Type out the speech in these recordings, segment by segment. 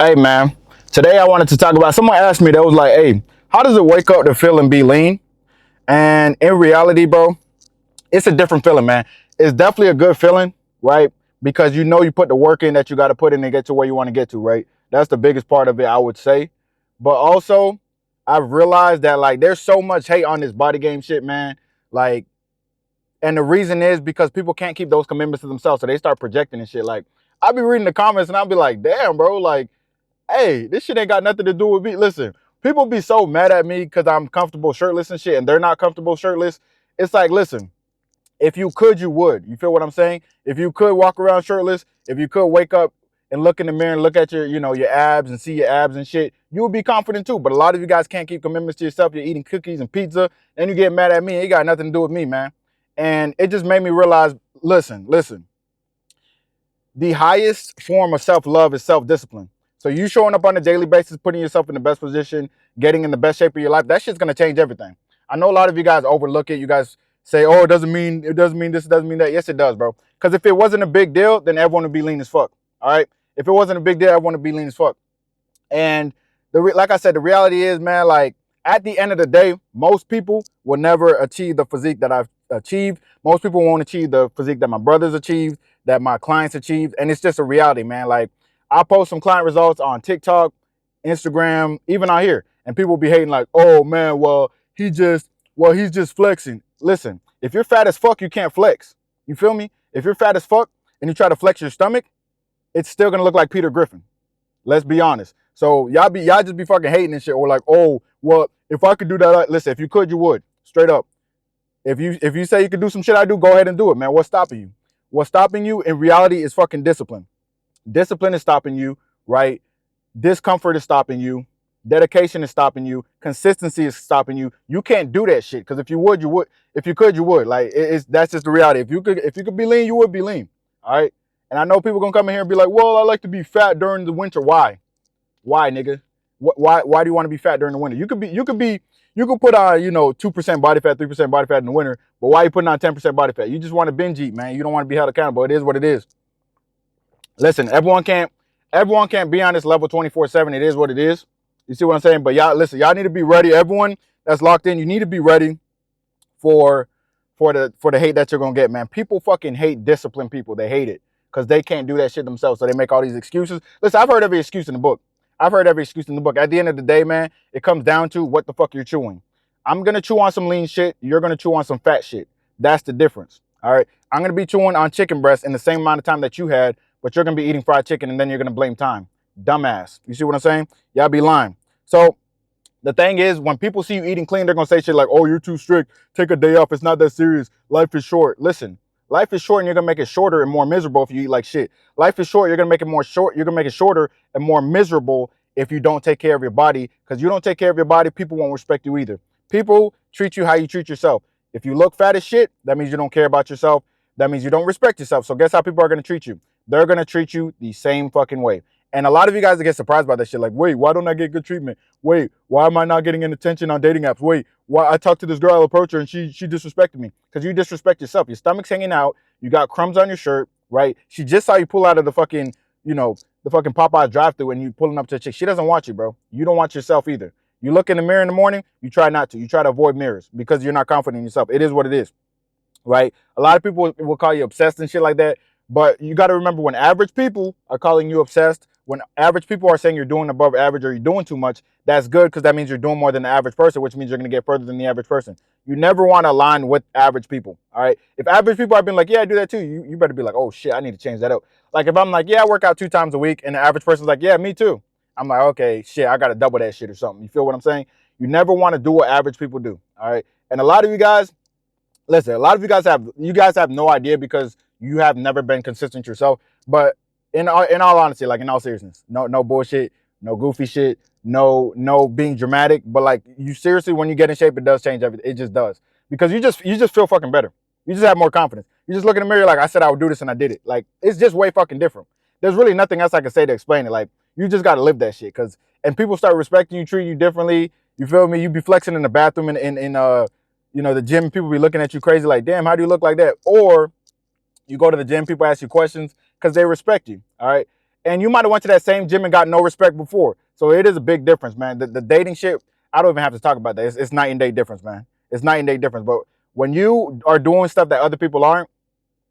Hey man, today I wanted to talk about. Someone asked me, that was like, "Hey, how does it wake up to feel and be lean?" And in reality, bro, it's a different feeling, man. It's definitely a good feeling, right? Because you know you put the work in that you got to put in to get to where you want to get to, right? That's the biggest part of it, I would say. But also, I've realized that like there's so much hate on this body game shit, man. Like, and the reason is because people can't keep those commitments to themselves, so they start projecting and shit. Like, I'll be reading the comments and I'll be like, "Damn, bro, like." Hey, this shit ain't got nothing to do with me. Listen, people be so mad at me because I'm comfortable shirtless and shit, and they're not comfortable shirtless. It's like, listen, if you could, you would. You feel what I'm saying? If you could walk around shirtless, if you could wake up and look in the mirror and look at your, your abs and see your abs and shit, you would be confident too. But a lot of you guys can't keep commitments to yourself. You're eating cookies and pizza, and you get mad at me. It got nothing to do with me, man. And it just made me realize, listen. The highest form of self-love is self-discipline. So you showing up on a daily basis, putting yourself in the best position, getting in the best shape of your life, that shit's gonna change everything. I know a lot of you guys overlook it. You guys say, "Oh, it doesn't mean this, it doesn't mean that." Yes, it does, bro. Because if it wasn't a big deal, then everyone would be lean as fuck. All right. If it wasn't a big deal, everyone would be lean as fuck. And like I said, the reality is, man, like at the end of the day, most people will never achieve the physique that I've achieved. Most people won't achieve the physique that my brothers achieved, that my clients achieved. And it's just a reality, man. Like I post some client results on TikTok, Instagram, even out here. And people be hating like, "Oh man, he's just flexing." Listen, if you're fat as fuck, you can't flex. You feel me? If you're fat as fuck and you try to flex your stomach, it's still gonna look like Peter Griffin. Let's be honest. So y'all just be fucking hating and shit, or like, "Oh, well, if I could do that," listen, if you could, you would. Straight up. If you say you could do some shit I do, go ahead and do it, man. What's stopping you? What's stopping you in reality is fucking discipline. Discipline is stopping you, right? Discomfort is stopping you. Dedication is stopping you. Consistency is stopping you. You can't do that shit. Because if you would, you would. If you could, you would. Like that's just the reality. If you could be lean, you would be lean. All right. And I know people gonna come in here and be like, "Well, I like to be fat during the winter." Why? Why, nigga? Why do you want to be fat during the winter? You could put on 2% body fat, 3% body fat in the winter, but why are you putting on 10% body fat? You just want to binge eat, man. You don't want to be held accountable. It is what it is. Listen, everyone can't be on this level 24/7. It is what it is. You see what I'm saying? But y'all, listen, y'all need to be ready. Everyone that's locked in, you need to be ready for the hate that you're gonna get, man. People fucking hate disciplined people. They hate it because they can't do that shit themselves. So they make all these excuses. Listen, I've heard every excuse in the book. I've heard every excuse in the book. At the end of the day, man, it comes down to what the fuck you're chewing. I'm gonna chew on some lean shit. You're gonna chew on some fat shit. That's the difference. All right. I'm gonna be chewing on chicken breast in the same amount of time that you had, but you're gonna be eating fried chicken and then you're gonna blame time. Dumbass. You see what I'm saying? Y'all be lying. So the thing is, when people see you eating clean, they're gonna say shit like, "Oh, you're too strict. Take a day off. It's not that serious. Life is short." Listen, life is short, and you're gonna make it shorter and more miserable if you eat like shit. Life is short. You're gonna make it more short. You're gonna make it shorter and more miserable if you don't take care of your body. Because you don't take care of your body, people won't respect you either. People treat you how you treat yourself. If you look fat as shit, that means you don't care about yourself. That means you don't respect yourself. So guess how people are gonna treat you? They're gonna treat you the same fucking way. And a lot of you guys get surprised by that shit. Like, "Wait, why don't I get good treatment? Wait, why am I not getting an attention on dating apps? Wait, why I talked to this girl, I approached her and she disrespected me." Because you disrespect yourself. Your stomach's hanging out. You got crumbs on your shirt, right? She just saw you pull out of the fucking, the fucking Popeyes drive-thru and you pulling up to a chick. She doesn't want you, bro. You don't want yourself either. You look in the mirror in the morning, you try not to. You try to avoid mirrors because you're not confident in yourself. It is what it is, right? A lot of people will call you obsessed and shit like that. But you got to remember, when average people are calling you obsessed, when average people are saying you're doing above average or you're doing too much, that's good because that means you're doing more than the average person, which means you're going to get further than the average person. You never want to align with average people, all right? If average people are being like, "Yeah, I do that too," you better be like, "Oh shit, I need to change that up." Like if I'm like, "Yeah, I work out 2 times a week," and the average person's like, "Yeah, me too." I'm like, "Okay, shit, I got to double that shit or something." You feel what I'm saying? You never want to do what average people do, all right? And a lot of you guys, listen, a lot of you guys have no idea because you have never been consistent yourself. But in all honesty, like in all seriousness, no bullshit, no goofy shit, no being dramatic. But like you seriously, when you get in shape, it does change everything. It just does because you just feel fucking better. You just have more confidence. You just look in the mirror like, "I said I would do this and I did it." Like it's just way fucking different. There's really nothing else I can say to explain it. Like you just got to live that shit and people start respecting you, treating you differently. You feel me? You be flexing in the bathroom in the gym, people be looking at you crazy like, "Damn, how do you look like that?" Or you go to the gym, people ask you questions because they respect you, all right? And you might have went to that same gym and got no respect before. So it is a big difference, man. The dating shit, I don't even have to talk about that. It's night and day difference, man. It's night and day difference. But when you are doing stuff that other people aren't,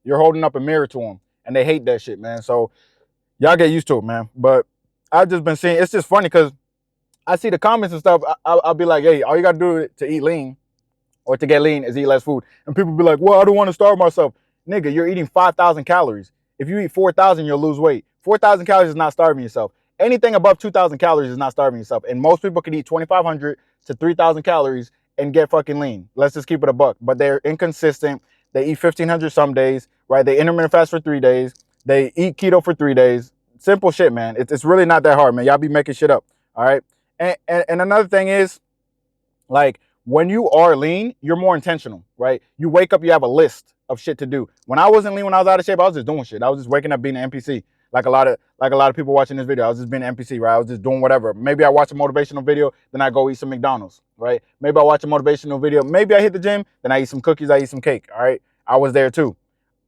you're holding up a mirror to them, and they hate that shit, man. So y'all get used to it, man. But I've just been seeing, it's just funny because I see the comments and stuff. I'll be like, hey, all you got to do to eat lean or to get lean is eat less food. And people be like, well, I don't want to starve myself. Nigga, you're eating 5,000 calories. If you eat 4,000, you'll lose weight. 4,000 calories is not starving yourself. Anything above 2,000 calories is not starving yourself. And most people can eat 2,500 to 3,000 calories and get fucking lean. Let's just keep it a buck. But they're inconsistent. They eat 1,500 some days, right? They intermittent fast for 3 days. They eat keto for 3 days. Simple shit, man. It's really not that hard, man. Y'all be making shit up, all right? And another thing is, like, when you are lean, you're more intentional, right? You wake up, you have a list of shit to do. When I wasn't lean, when I was out of shape, I was just doing shit. I was just waking up being an NPC. Like a lot of people watching this video, I was just being an NPC, right? I was just doing whatever. Maybe I watch a motivational video, then I go eat some McDonald's, right? Maybe I watch a motivational video, maybe I hit the gym, then I eat some cookies, I eat some cake, all right? I was there too.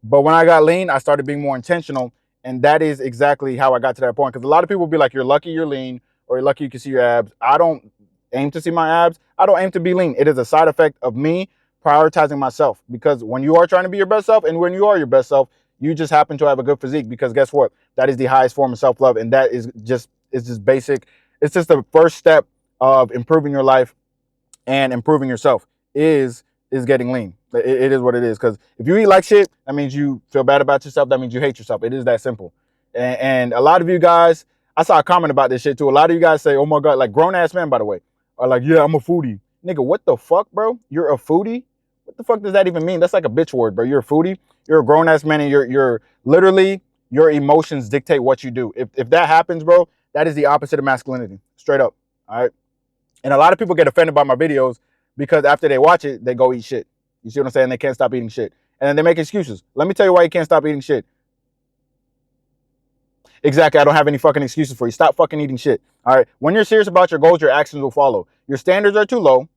But when I got lean, I started being more intentional, and that is exactly how I got to that point. Because a lot of people will be like, you're lucky you're lean, or you're lucky you can see your abs. I don't aim to see my abs. I don't aim to be lean. It is a side effect of me prioritizing myself. Because when you are trying to be your best self, and when you are your best self, you just happen to have a good physique. Because guess what? That is the highest form of self-love, and that is just, it's just basic. It's just the first step of improving your life and improving yourself is getting lean. It is what it is. Because if you eat like shit, that means you feel bad about yourself. That means you hate yourself. It is that simple. And a lot of you guys, I saw a comment about this shit too. A lot of you guys say, oh my God, like grown ass men, by the way, are like, yeah, I'm a foodie. Nigga, what the fuck, bro? You're a foodie? What the fuck does that even mean? That's like a bitch word, bro. You're a foodie. You're a grown ass man, and you're literally, your emotions dictate what you do. If that happens, bro, that is the opposite of masculinity. Straight up. All right. And a lot of people get offended by my videos because after they watch it, they go eat shit. You see what I'm saying? They can't stop eating shit. And then they make excuses. Let me tell you why you can't stop eating shit. Exactly. I don't have any fucking excuses for you. Stop fucking eating shit. All right. When you're serious about your goals, your actions will follow. Your standards are too low.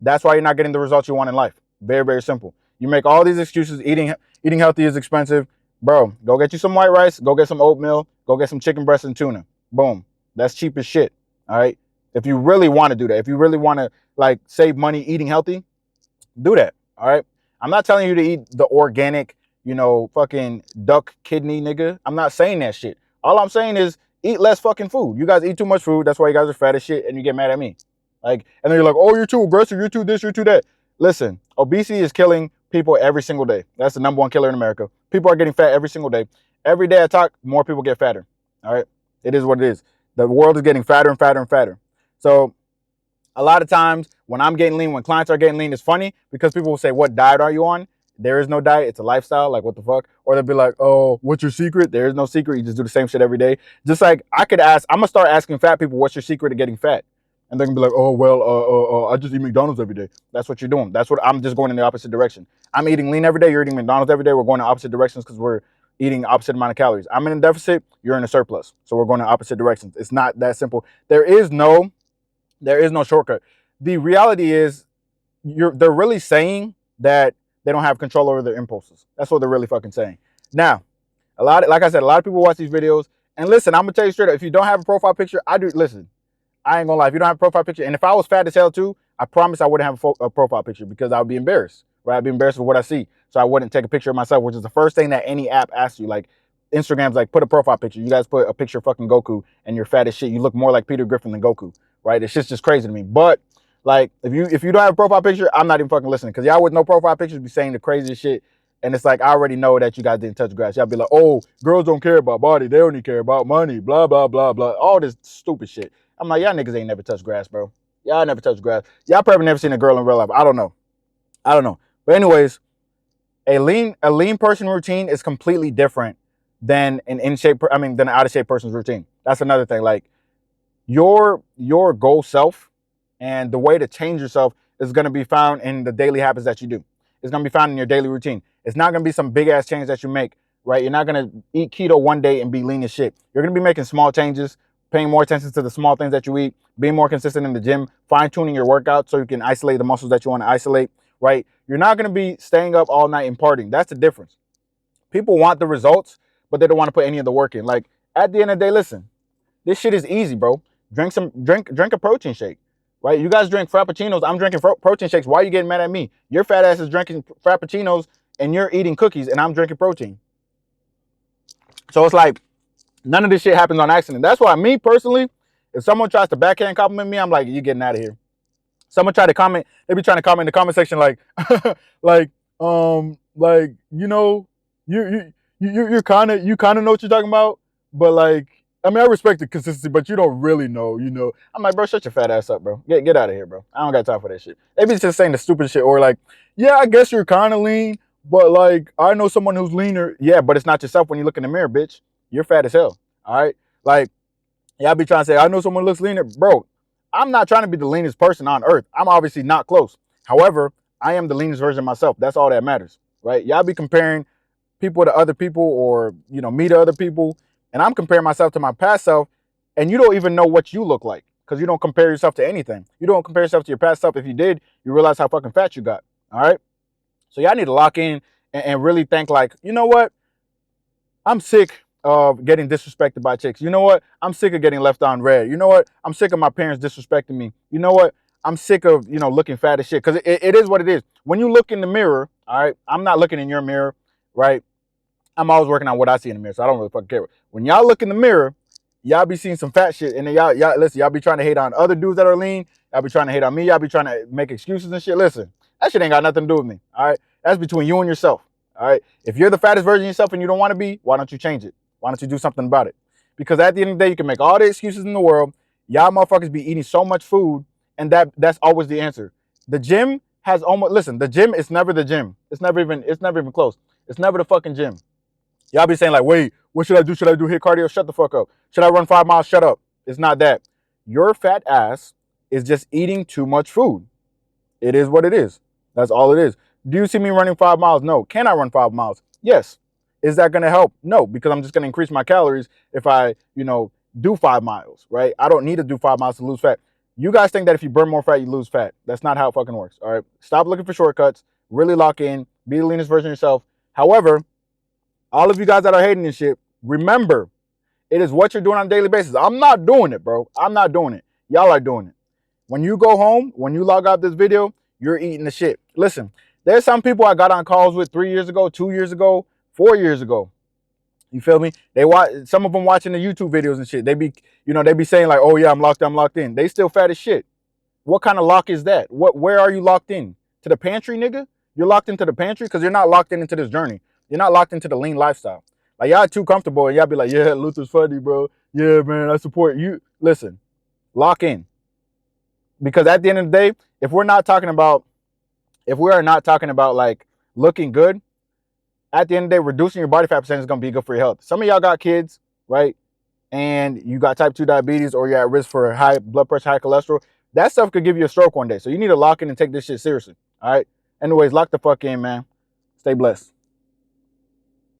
That's why you're not getting the results you want in life. Very, very simple. You make all these excuses. Eating healthy is expensive. Bro, go get you some white rice. Go get some oatmeal. Go get some chicken breast and tuna. Boom. That's cheap as shit. All right. If you really want to do that, if you really want to like save money eating healthy, do that. All right. I'm not telling you to eat the organic, fucking duck kidney, nigga. I'm not saying that shit. All I'm saying is eat less fucking food. You guys eat too much food. That's why you guys are fat as shit and you get mad at me. Like, and then you're like, oh, you're too aggressive. You're too this, you're too that. Listen, obesity is killing people every single day. That's the #1 killer in America. People are getting fat every single day. Every day I talk, more people get fatter. All right. It is what it is. The world is getting fatter and fatter and fatter. So a lot of times when I'm getting lean, when clients are getting lean, it's funny because people will say, what diet are you on? There is no diet. It's a lifestyle. Like, what the fuck? Or they'll be like, oh, what's your secret? There is no secret. You just do the same shit every day. Just like I could ask, I'm going to start asking fat people, what's your secret to getting fat? And they're going to be like, oh, well, I just eat McDonald's every day. That's what you're doing. That's what I'm just going in the opposite direction. I'm eating lean every day. You're eating McDonald's every day. We're going in opposite directions because we're eating opposite amount of calories. I'm in a deficit. You're in a surplus. So we're going in opposite directions. It's not that simple. There is no shortcut. The reality is they're really saying that they don't have control over their impulses. That's what they're really fucking saying. Now, like I said, a lot of people watch these videos. And listen, I'm gonna tell you straight up, if you don't have a profile picture, I ain't gonna lie. If you don't have a profile picture, and if I was fat as hell too, I promise I wouldn't have a profile picture because I would be embarrassed, right? I'd be embarrassed with what I see. So I wouldn't take a picture of myself, which is the first thing that any app asks you. Like Instagram's like, put a profile picture. You guys put a picture of fucking Goku and you're fat as shit. You look more like Peter Griffin than Goku, right? It's just crazy to me. But like, if you don't have a profile picture, I'm not even fucking listening. Because y'all with no profile pictures be saying the craziest shit. And it's like, I already know that you guys didn't touch grass. Y'all be like, oh, girls don't care about body. They only care about money. Blah, blah, blah, blah. All this stupid shit. I'm like, y'all niggas ain't never touched grass, bro. Y'all never touched grass. Y'all probably never seen a girl in real life. I don't know. But anyways, a lean person routine is completely different than than an out of shape person's routine. That's another thing. Like, your goal self and the way to change yourself is going to be found in the daily habits that you do. It's going to be found in your daily routine. It's not going to be some big ass change that you make, right? You're not going to eat keto one day and be lean as shit. You're going to be making small changes, paying more attention to the small things that you eat, being more consistent in the gym, fine tuning your workout so you can isolate the muscles that you want to isolate, right? You're not going to be staying up all night and partying. That's the difference. People want the results, but they don't want to put any of the work in. Like, At the end of the day, listen, this shit is easy, bro. Drink a protein shake, right? You guys drink frappuccinos. I'm drinking protein shakes. Why are you getting mad at me? Your fat ass is drinking frappuccinos and you're eating cookies, and I'm drinking protein. So it's like none of this shit happens on accident. That's why me personally, if someone tries to backhand compliment me, I'm like, you getting out of here. Someone try to comment, they be trying to comment in the comment section like, like you know, you kind of know what you're talking about, but like, I mean, I respect the consistency, but you don't really know, you know. I'm like, bro, shut your fat ass up, bro. Get out of here, bro. I don't got time for that shit. They be just saying the stupid shit, or like, yeah, I guess you're kind of lean, but like, I know someone who's leaner. Yeah, but it's not yourself when you look in the mirror, bitch. You're fat as hell. All right, like, yeah, I be trying to say, I know someone looks leaner, bro. I'm not trying to be the leanest person on earth. I'm obviously not close. However, I am the leanest version of myself. That's all that matters, right? Y'all be comparing people to other people, or you know, me to other people, and I'm comparing myself to my past self, and you don't even know what you look like because you don't compare yourself to anything. You don't compare yourself to your past self. If you did, you realize how fucking fat you got. All right, so y'all need to lock in and really think like, you know what? I'm sick of getting disrespected by chicks. You know what? I'm sick of getting left on red. You know what? I'm sick of my parents disrespecting me. You know what? I'm sick of, you know, looking fat as shit. Because it is what it is. When you look in the mirror, all right, I'm not looking in your mirror, right? I'm always working on what I see in the mirror, so I don't really fucking care. When y'all look in the mirror, y'all be seeing some fat shit, and then y'all listen, y'all be trying to hate on other dudes that are lean. Y'all be trying to hate on me. Y'all be trying to make excuses and shit. Listen, that shit ain't got nothing to do with me. All right, that's between you and yourself. All right, if you're the fattest version of yourself and you don't want to be, why don't you change it? Why don't you do something about it? Because at the end of the day, you can make all the excuses in the world. Y'all motherfuckers be eating so much food, and that's always the answer. The gym has almost listen. The gym is never the gym. It's never even close. It's never the fucking gym. Y'all be saying like, wait, what should I do? Should I do HIIT cardio? Shut the fuck up. Should I run 5 miles? Shut up. It's not that. Your fat ass is just eating too much food. It is what it is. That's all it is. Do you see me running 5 miles? No. Can I run 5 miles? Yes. Is that going to help? No, because I'm just going to increase my calories if I, you know, do 5 miles, right? I don't need to do 5 miles to lose fat. You guys think that if you burn more fat, you lose fat. That's not how it fucking works, all right? Stop looking for shortcuts. Really lock in. Be the leanest version of yourself. However, all of you guys that are hating this shit, remember, it is what you're doing on a daily basis. I'm not doing it, bro. I'm not doing it. Y'all are doing it. When you go home, when you log out this video, you're eating the shit. Listen, there's some people I got on calls with 3 years ago, 2 years ago, 4 years ago. You feel me? They watch, some of them watching the YouTube videos and shit. They be, you know, they be saying like, oh yeah, I'm locked in. They still fat as shit. What kind of lock is that? Where are you locked in? To the pantry, nigga? You're locked into the pantry because you're not locked into this journey. You're not locked into the lean lifestyle. Like y'all too comfortable and y'all be like, yeah, Luther's funny, bro. Yeah, man, I support you. Listen, lock in. Because at the end of the day, if we are not talking about like looking good, at the end of the day, reducing your body fat percentage is gonna be good for your health. Some of y'all got kids, right? And you got type 2 diabetes, or you're at risk for high blood pressure, high cholesterol. That stuff could give you a stroke one day. So you need to lock in and take this shit seriously. All right. Anyways, lock the fuck in, man. Stay blessed.